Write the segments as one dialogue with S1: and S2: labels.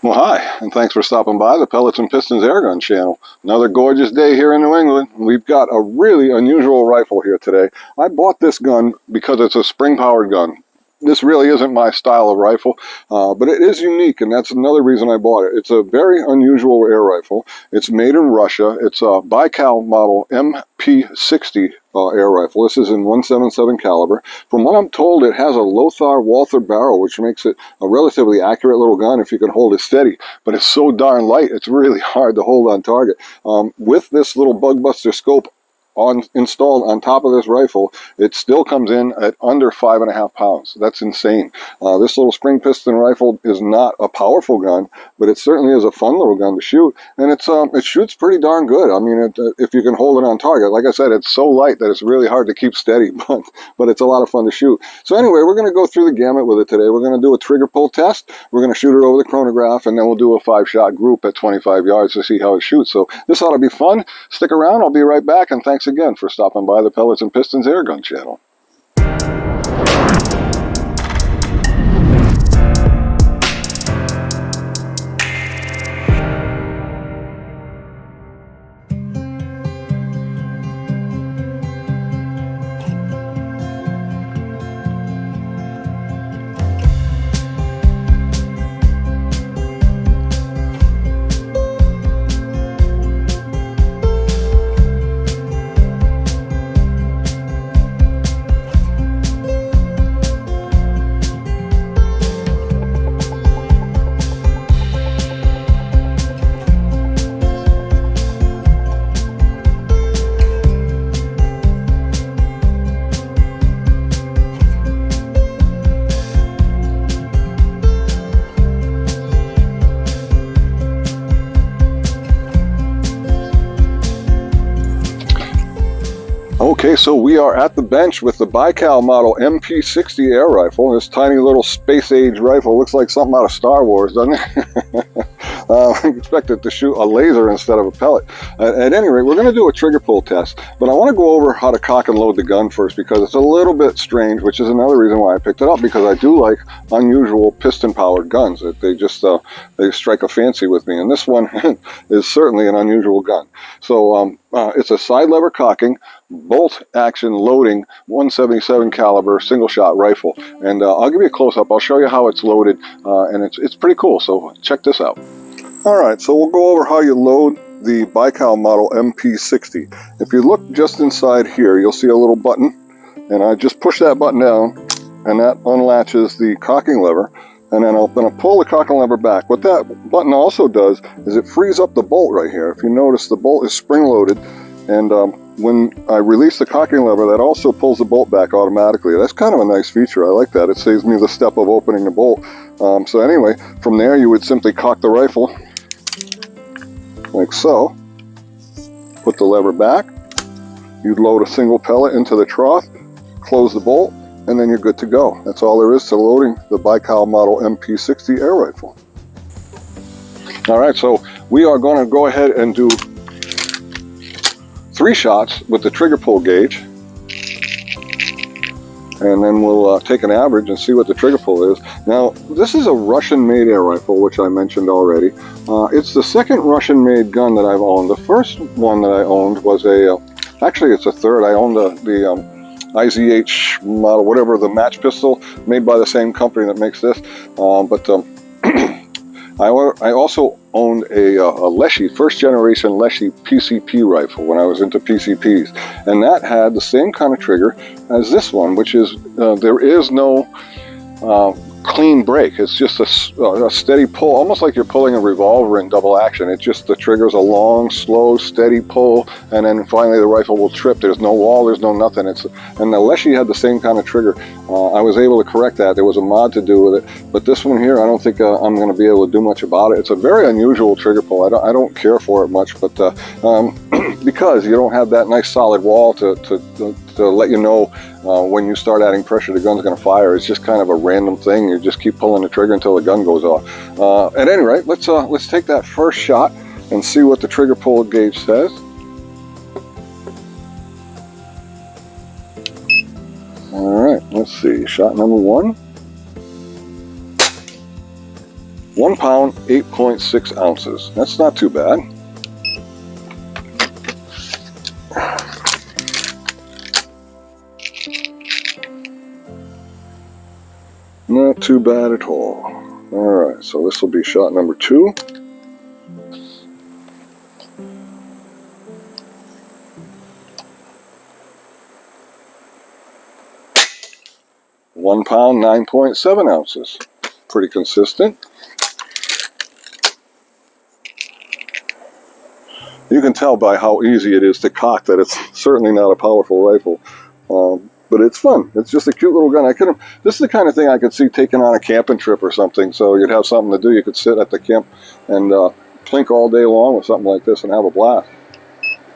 S1: Well, hi, and thanks for stopping by the Pellets and Pistons Airgun channel. Another gorgeous day here in New England. We've got a really unusual rifle here today. I bought this gun because it's a spring-powered gun. This really isn't my style of rifle, but it is unique, and that's another reason I bought it. It's a very unusual air rifle. It's made in Russia. It's a Baikal model MP60 air rifle. This is in 177 caliber. From what I'm told, it has a Lothar Walther barrel, which makes it a relatively accurate little gun if you can hold it steady. But it's so darn light, it's really hard to hold on target. With this little bug buster scope installed on top of this rifle, it still comes in at under 5.5 pounds. That's insane. This little spring piston rifle is not a powerful gun, but it certainly is a fun little gun to shoot, and it shoots pretty darn good. I mean, if you can hold it on target. Like I said, it's so light that it's really hard to keep steady, but it's a lot of fun to shoot. So anyway, we're going to go through the gamut with it today. We're going to do a trigger pull test. We're going to shoot it over the chronograph, and then we'll do a 5-shot group at 25 yards to see how it shoots. So this ought to be fun. Stick around. I'll be right back, and thanks again for stopping by the Pellets and Pistons Airgun channel. Okay, so we are at the bench with the Baikal model MP60 air rifle. This tiny little space-age rifle looks like something out of Star Wars, doesn't it? I expect it to shoot a laser instead of a pellet. At any rate, we're going to do a trigger pull test, but I want to go over how to cock and load the gun first because it's a little bit strange, which is another reason why I picked it up, because I do like unusual piston-powered guns. They just they strike a fancy with me, and this one is certainly an unusual gun. So it's a side lever cocking, bolt action loading 177 caliber single shot rifle, and I'll give you a close-up. I'll show you how it's loaded, and it's pretty cool, so check this out. Alright, so we'll go over how you load the Baikal model MP60. If you look just inside here, you'll see a little button, and I just push that button down, and that unlatches the cocking lever, and then I'm going to pull the cocking lever back. What that button also does is it frees up the bolt right here. If you notice, the bolt is spring-loaded, and when I release the cocking lever, that also pulls the bolt back automatically. That's kind of a nice feature. I like that. It saves me the step of opening the bolt. So anyway, from there you would simply cock the rifle like so. Put the lever back. You'd load a single pellet into the trough, close the bolt, and then you're good to go. That's all there is to loading the Baikal model MP60 air rifle. Alright, so we are going to go ahead and do 3 shots with the trigger pull gauge, and then we'll take an average and see what the trigger pull is. Now, this is a Russian-made air rifle, which I mentioned already. It's the second Russian-made gun that I've owned. The first one that I owned was actually it's a third. I owned the IZH model, whatever, the match pistol, made by the same company that makes this. I also owned a Leshy, first generation Leshy PCP rifle when I was into PCPs, and that had the same kind of trigger as this one, which is there is no clean break. It's just a steady pull, almost like you're pulling a revolver in double action. It just, the trigger's a long, slow, steady pull, and then finally the rifle will trip. There's no wall, there's no nothing. And the Leshy had the same kind of trigger. I was able to correct that. There was a mod to do with it, but this one here, I don't think I'm going to be able to do much about it. It's a very unusual trigger pull. I don't care for it much, but because you don't have that nice solid wall to let you know when you start adding pressure, the gun's going to fire. It's just kind of a random thing. You just keep pulling the trigger until the gun goes off. At any rate, let's take that first shot and see what the trigger pull gauge says. All right, let's see. Shot number 1. 1 pound, 8.6 ounces. That's not too bad. Not too bad at all. Alright, so this will be shot number 2. £1 pound, 9.7 ounces. Pretty consistent. You can tell by how easy it is to cock that it's certainly not a powerful rifle. But it's fun. It's just a cute little gun. This is the kind of thing I could see taking on a camping trip or something. So you'd have something to do. You could sit at the camp and plink all day long with something like this and have a blast.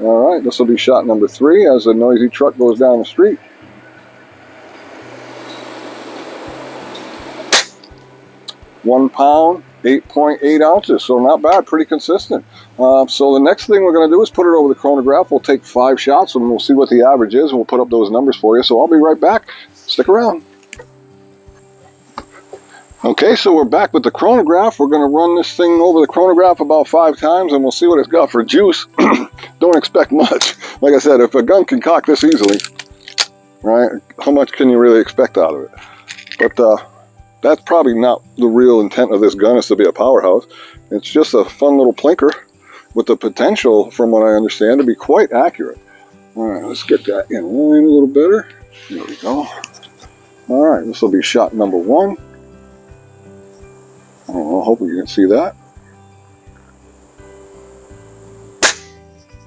S1: All right, this will be shot number 3 as a noisy truck goes down the street. £1 pound, 8.8 ounces. So not bad, pretty consistent. So the next thing we're going to do is put it over the chronograph. We'll take 5 shots and we'll see what the average is, and we'll put up those numbers for you. So I'll be right back. Stick around. Okay, so we're back with the chronograph. We're going to run this thing over the chronograph about 5 times, and we'll see what it's got for juice. Don't expect much. Like I said, if a gun can cock this easily, right, how much can you really expect out of it? But that's probably not the real intent of this gun, is to be a powerhouse. It's just a fun little plinker with the potential, from what I understand, to be quite accurate. All right, let's get that in line a little better. There we go. All right, this will be shot number 1. I don't know, hopefully you can see that.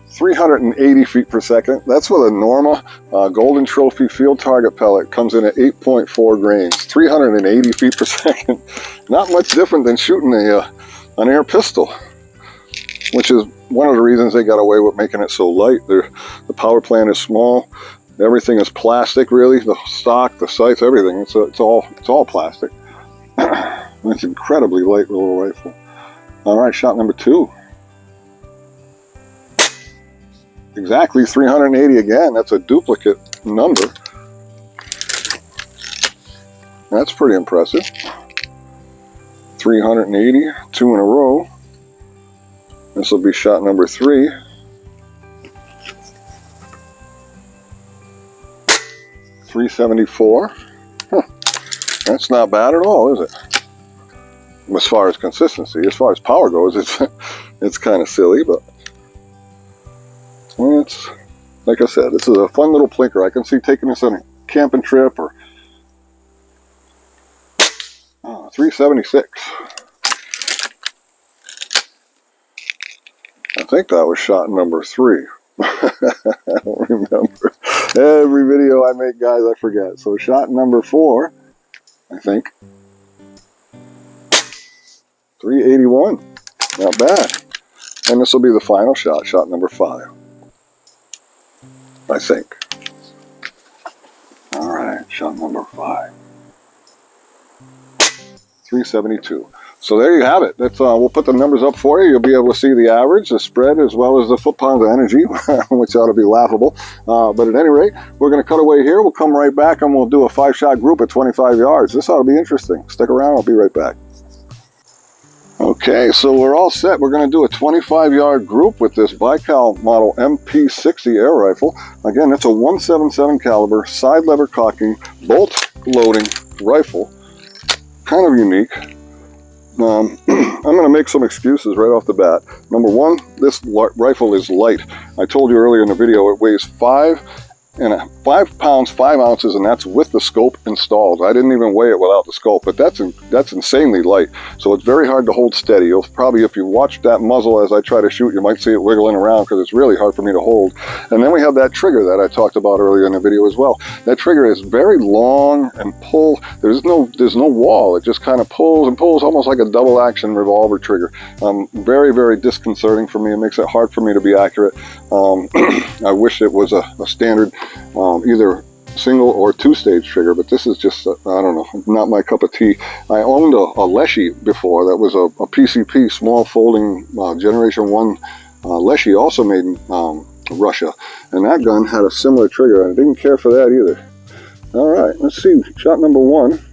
S1: 380 feet per second. That's with a Norma Golden Trophy field target pellet. Comes in at 8.4 grains. 380 feet per second. Not much different than shooting an air pistol, which is one of the reasons they got away with making it so light. The power plant is small. Everything is plastic, really. The stock, the sights, everything. It's all plastic. It's an incredibly light little rifle. All right, shot number 2. Exactly 380 again. That's a duplicate number. That's pretty impressive. 380, 2 in a row. This will be shot number 3. 374. Huh. That's not bad at all, is it? As far as consistency, as far as power goes, it's kind of silly, but it's, like I said, this is a fun little plinker. I can see taking this on a camping trip. Or 376. I think that was shot number 3. I don't remember. Every video I make, guys, I forget. So shot number 4, I think. 381. Not bad. And this will be the final shot, shot number 5. I think. All right, shot number 5. 372. So there you have it. That's we'll put the numbers up for you. You'll be able to see the average, the spread, as well as the foot-pounds of energy, which ought to be laughable. But at any rate, we're going to cut away here. We'll come right back and we'll do a 5-shot group at 25 yards. This ought to be interesting. Stick around. I'll be right back. Okay, so we're all set. We're going to do a 25-yard group with this Baikal model MP60 air rifle. Again, it's a .177 caliber, side lever cocking, bolt loading rifle. Kind of unique. I'm going to make some excuses right off the bat. Number 1, this rifle is light. I told you earlier in the video it weighs 5 pounds, 5 ounces, and that's with the scope installed. I didn't even weigh it without the scope, but that's insanely light. So it's very hard to hold steady. You'll probably, if you watch that muzzle as I try to shoot, you might see it wiggling around because it's really hard for me to hold. And then we have that trigger that I talked about earlier in the video as well. That trigger is very long and pull. There's no wall. It just kind of pulls and pulls, almost like a double action revolver trigger. Very, very disconcerting for me. It makes it hard for me to be accurate. I wish it was a standard either single or 2-stage trigger, but this is just, I don't know, not my cup of tea. I owned a Leshy before. That was a PCP, small folding Generation 1 Leshy, also made in Russia. And that gun had a similar trigger, and I didn't care for that either. All right, let's see. Shot number 1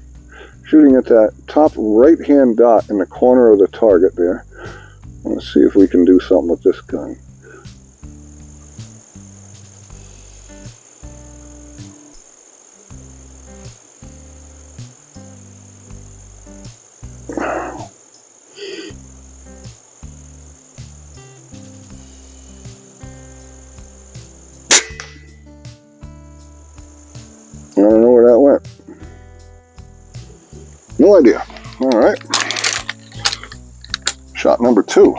S1: shooting at that top right-hand dot in the corner of the target there. Let's see if we can do something with this gun. I don't know where that went. No idea. All right. Shot number 2.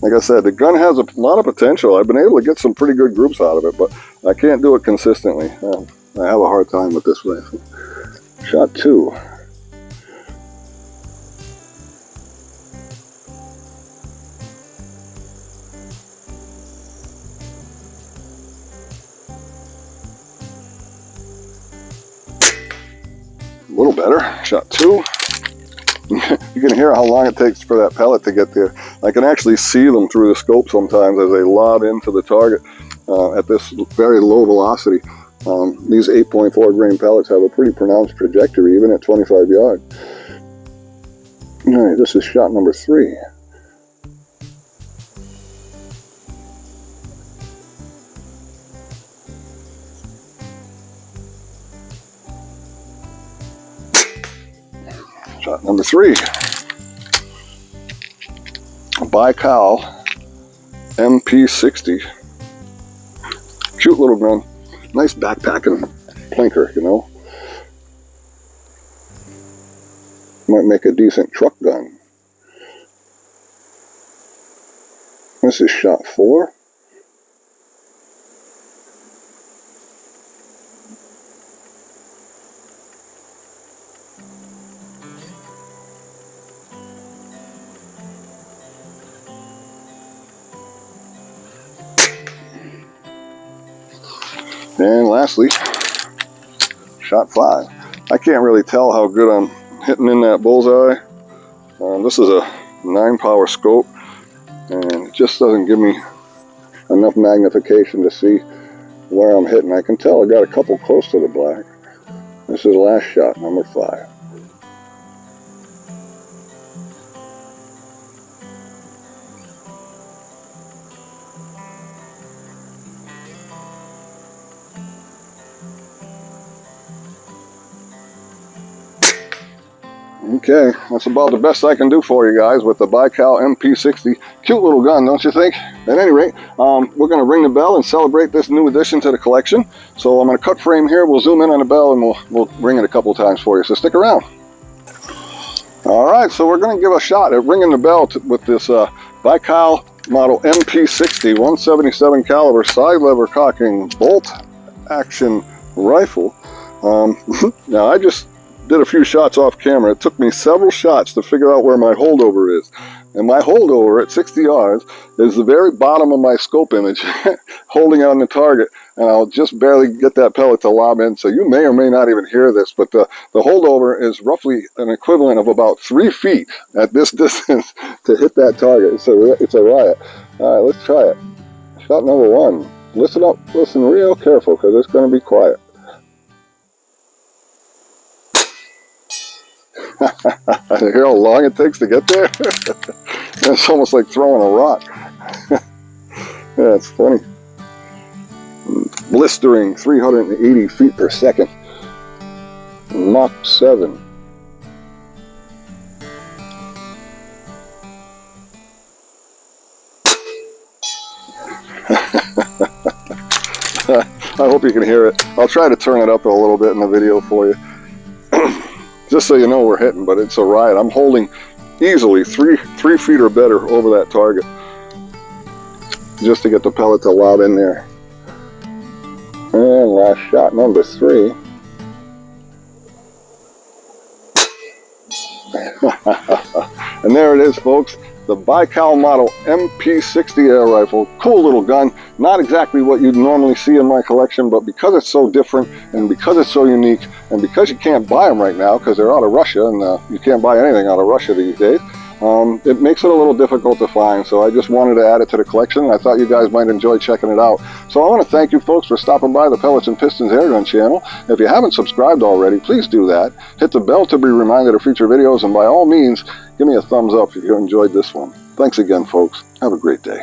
S1: Like I said, the gun has a lot of potential. I've been able to get some pretty good groups out of it, but I can't do it consistently. I have a hard time with this rifle. Shot 2. A little better. Shot 2. You can hear how long it takes for that pellet to get there. I can actually see them through the scope sometimes as they lob into the target at this very low velocity. These 8.4 grain pellets have a pretty pronounced trajectory even at 25 yards. All right, this is shot number 3. Shot number 3. A Baikal MP60. Cute little gun. Nice backpacking plinker, you know. Might make a decent truck gun. This is shot 4. And lastly, shot 5. I can't really tell how good I'm hitting in that bullseye. This is a 9-power scope, and it just doesn't give me enough magnification to see where I'm hitting. I can tell I got a couple close to the black. This is the last shot, number 5. Okay, that's about the best I can do for you guys with the Baikal MP60. Cute little gun, don't you think? At any rate, we're going to ring the bell and celebrate this new addition to the collection. So I'm going to cut frame here, we'll zoom in on the bell, and we'll ring it a couple of times for you, so stick around. Alright, so we're going to give a shot at ringing the bell with this Baikal model MP60 177 caliber side lever cocking bolt action rifle. Now I just did a few shots off camera. It took me several shots to figure out where my holdover is. And my holdover at 60 yards is the very bottom of my scope image, holding on the target, and I'll just barely get that pellet to lob in. So you may or may not even hear this, but the holdover is roughly an equivalent of about 3 feet at this distance to hit that target. It's a riot. All right, let's try it. Shot number 1. Listen up, listen real careful, because it's going to be quiet. You hear how long it takes to get there? It's almost like throwing a rock. Yeah, it's funny. Blistering 380 feet per second. Mach 7. I hope you can hear it. I'll try to turn it up a little bit in the video for you. Just so you know we're hitting, but it's a riot. I'm holding easily 3 feet or better over that target just to get the pellet to lob in there. And last shot, number 3. And there it is, folks. The Baikal model MP60 air rifle. Cool little gun. Not exactly what you'd normally see in my collection, but because it's so different and because it's so unique and because you can't buy them right now because they're out of Russia, and you can't buy anything out of Russia these days, it makes it a little difficult to find, so I just wanted to add it to the collection, and I thought you guys might enjoy checking it out. So I want to thank you folks for stopping by the Pellets and Pistons Airgun channel. If you haven't subscribed already, please do that. Hit the bell to be reminded of future videos, and by all means, give me a thumbs up if you enjoyed this one. Thanks again, folks. Have a great day.